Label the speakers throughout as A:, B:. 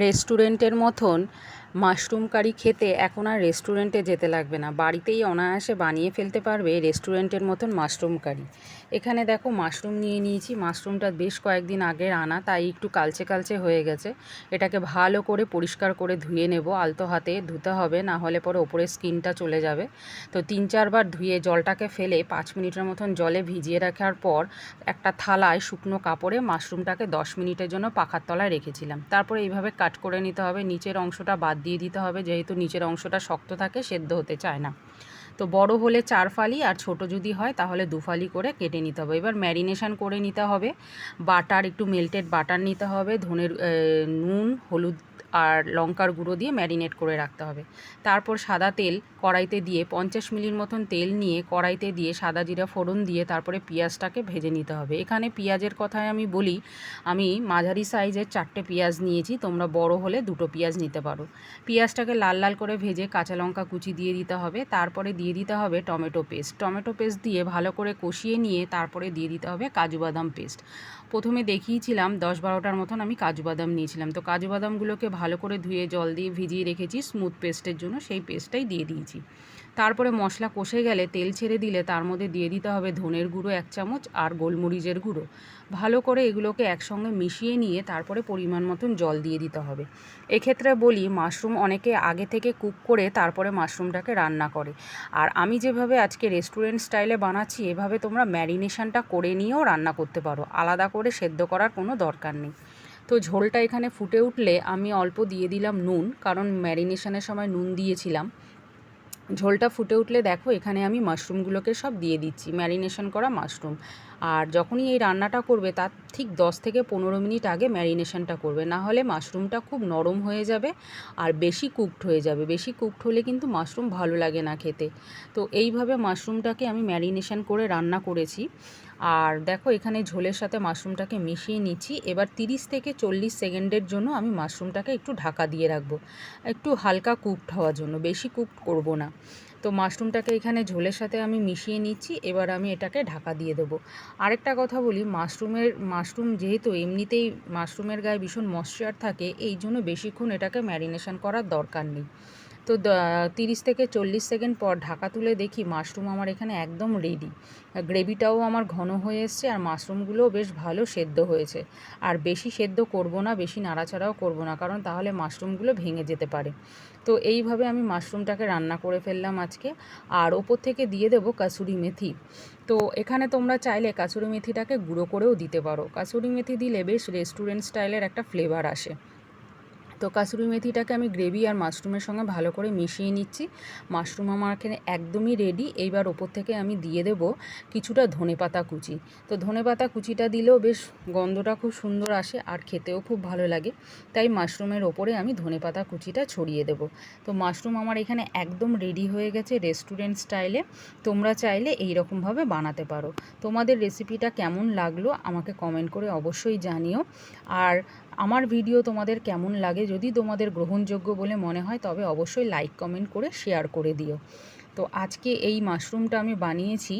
A: রেস্টুরেন্টের মতন মাশরুম কারি খেতে এখন আর রেস্টুরেন্টে যেতে লাগবে না, বাড়িতেই অনায়াসে বানিয়ে ফেলতে পারবে রেস্টুরেন্টের মতন মাশরুম কারি। এখানে দেখো মাশরুম নিয়ে নিয়েছি। মাশরুমটা বেশ কয়েকদিন আগের আনা, তাই একটু কালচে কালচে হয়ে গেছে। এটাকে ভালো করে পরিষ্কার করে ধুয়ে নেব। আলতো হাতে ধুতে হবে, না হলে পরে ওপরের স্কিনটা চলে যাবে। তো 3-4 বার ধুয়ে জলটাকে ফেলে 5 মিনিটের মতন জলে ভিজিয়ে রাখার পর একটা থালায় শুকনো কাপড়ে মাশরুমটাকে 10 মিনিটের জন্য পাখার তলায় রেখেছিলাম। তারপরে এইভাবে কাট করে নিতে হবে। নিচের অংশটা বাদ দিয়ে দিতে হবে, যেহেতু নিচের অংশটা শক্ত থাকে, সেদ্ধ হতে চায় না। তো বড় হলে 4 ফালি আর ছোট যদি হয় তাহলে 2 ফালি করে কেটে নিতে হবে। এবার ম্যারিনেশন করে নিতে হবে। বাটার, একটু মেল্টেড বাটার নিতে হবে। নুন, হলুদ আর লঙ্কার গুঁড়ো দিয়ে ম্যারিনেট করে রাখতে হবে। তারপর সাদা তেল কড়াইতে দিয়ে 50 মিলির মতন তেল নিয়ে কড়াইতে দিয়ে সাদা জিরা ফোড়ন দিয়ে তারপরে পেঁয়াজটাকে ভেজে নিতে হবে। এখানে পেঁয়াজের কথায় আমি বলি, আমি মাঝারি সাইজের 4টে পেঁয়াজ নিয়েছি, তোমরা বড় হলে 2টো পেঁয়াজ নিতে পারো। পেঁয়াজটাকে লাল লাল করে ভেজে কাঁচা লঙ্কা কুচি দিয়ে দিতে হবে। তারপরে দিয়ে দিতে হবে টমেটো পেস্ট। টমেটো পেস্ট দিয়ে ভালো করে কষিয়ে নিয়ে তারপরে দিয়ে দিতে হবে কাজু বাদাম পেস্ট। প্রথমে দেখিয়েছিলাম 10-12টার মতন আমি কাজু বাদাম নিয়েছিলাম। তো কাজু বাদামগুলোকে ভালো করে ধুয়ে জল দিয়ে ভিজিয়ে রেখেছি স্মুথ পেস্টের জন্য, সেই পেস্টটাই দিয়ে দিয়েছি। তারপরে মশলা কষে গেলে তেল ছেড়ে দিলে তার মধ্যে দিয়ে দিতে হবে ধনের গুঁড়ো 1 চামচ আর গোলমরিচের গুঁড়ো। ভালো করে এগুলোকে একসঙ্গে মিশিয়ে নিয়ে তারপরে পরিমাণ মতন জল দিয়ে দিতে হবে। এক্ষেত্রে বলি, মাশরুম অনেকে আগে থেকে কুক করে তারপরে মাশরুমটাকে রান্না করে, আর আমি যেভাবে আজকে রেস্টুরেন্ট স্টাইলে বানাচ্ছি এভাবে তোমরা ম্যারিনেশনটা করে নিয়েও রান্না করতে পারো, আলাদা করে সেদ্ধ করার কোনো দরকার নেই। তো ঝোলটা এখানে ফুটে উঠলে আমি অল্প দিয়ে দিলাম নুন, কারণ ম্যারিনেশনের সময় নুন দিয়েছিলাম। ঝোলটা ফুটে উঠলে দেখো এখানে আমি মাশরুমগুলোকে সব দিয়ে দিচ্ছি, ম্যারিনেশন করা মাশরুম। আর যখনই এই রান্নাটা করবে তার ঠিক 10 থেকে 15 মিনিট আগে ম্যারিনেশনটা করবে, না হলে মাশরুমটা খুব নরম হয়ে যাবে আর বেশি কুকড হয়ে যাবে। বেশি কুকড হলে কিন্তু মাশরুম ভালো লাগে না খেতে। তো এইভাবে মাশরুমটাকে আমি ম্যারিনেশন করে রান্না করেছি। আর দেখো এখানে ঝোলের সাথে মাশরুমটাকে মিশিয়ে নিচ্ছি। এবার 30 থেকে 40 সেকেন্ডের জন্য আমি মাশরুমটাকে একটু ঢাকা দিয়ে রাখবো, একটু হালকা কুকড হওয়ার জন্য, বেশি কুকড করব না। তো মাশরুমটাকে এখানে ঝোলের সাথে আমি মিশিয়ে নিচ্ছি। এবার আমি এটাকে ঢাকা দিয়ে দেবো। আরেকটা কথা বলি, মাশরুম যেহেতু এমনিতেই মাশরুমের গায়ে ভীষণ ময়েশ্চার থাকে, এই জন্য বেশিক্ষণ এটাকে ম্যারিনেশন করার দরকার নেই। তো 30 থেকে 40 সেকেন্ড পর ঢাকা তুলে দেখি মাশরুম আমার এখানে একদম রেডি। গ্রেভিটাও আমার ঘন হয়ে এসছে আর মাশরুমগুলোও বেশ ভালো সেদ্ধ হয়েছে। আর বেশি সেদ্ধ করব না, বেশি নাড়াচাড়াও করব না, কারণ তাহলে মাশরুমগুলো ভেঙে যেতে পারে। তো এইভাবে আমি মাশরুমটাকে রান্না করে ফেললাম আজকে। আর ওপর থেকে দিয়ে দেবো কাসুরি মেথি। তো এখানে তোমরা চাইলে কাসুরি মেথিটাকে গুঁড়ো করেও দিতে পারো। কাসুরি মেথি দিলে বেশ রেস্টুরেন্ট স্টাইলের একটা ফ্লেভার আসে। তো কাসুরি মেথিটাকে আমি গ্রেভি আর মাশরুমের সঙ্গে ভালো করে মিশিয়ে নিচ্ছি। মাশরুম আমার এখানে একদমই রেডি। এইবার ওপর থেকে আমি দিয়ে দেবো কিছুটা ধনেপাতা কুচি। তো ধনেপাতা কুচিটা দিলেও বেশ গন্ধটা খুব সুন্দর আসে আর খেতেও খুব ভালো লাগে, তাই মাশরুমের ওপরে আমি ধনেপাতা কুচিটা ছড়িয়ে দেবো। তো মাশরুম আমার এখানে একদম রেডি হয়ে গেছে রেস্টুরেন্ট স্টাইলে। তোমরা চাইলে এই রকমভাবে বানাতে পারো। তোমাদের রেসিপিটা কেমন লাগলো আমাকে কমেন্ট করে অবশ্যই জানিও। আর আমার ভিডিও তোমাদের কেমন লাগে, যদি তোমাদের গ্রহণযোগ্য বলে মনে হয় তবে অবশ্যই লাইক কমেন্ট করে শেয়ার করে দিও। তো আজকে এই মাশরুমটা আমি বানিয়েছি,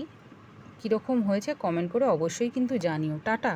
A: কীরকম হয়েছে কমেন্ট করে অবশ্যই কিন্তু জানিও। টাটা।